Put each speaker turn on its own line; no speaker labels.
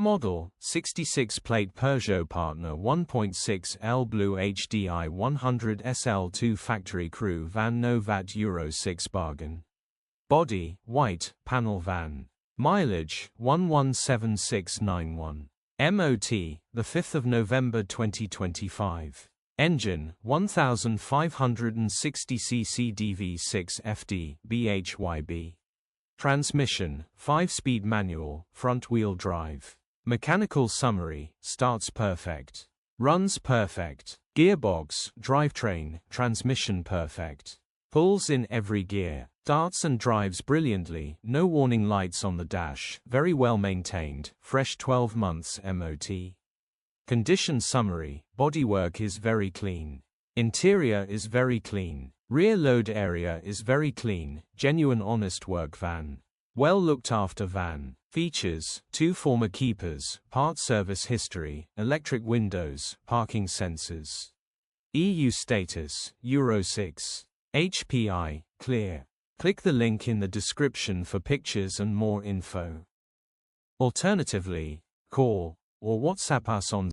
model, 66-plate Peugeot Partner 1.6L BLUEHDI 100 SL2 factory crew van no VAT Euro 6 bargain. Body, white, panel van. Mileage, 117691. MOT, the 5th of November 2025. Engine, 1560 cc DV6 FD, BHY-B. Transmission, 5-speed manual, front-wheel drive. Mechanical summary, starts perfect. Runs perfect. Gearbox, drivetrain, transmission perfect. Pulls in every gear. Starts and drives brilliantly, no warning lights on the dash, very well maintained, fresh 12 months MOT. Condition summary, bodywork is very clean. Interior is very clean. Rear load area is very clean, genuine honest work van. Well looked after van. Features, 2 former keepers, part service history, electric windows, parking sensors. EU status, Euro 6. HPI, clear. Click the link in the description for pictures and more info. Alternatively, call or WhatsApp us on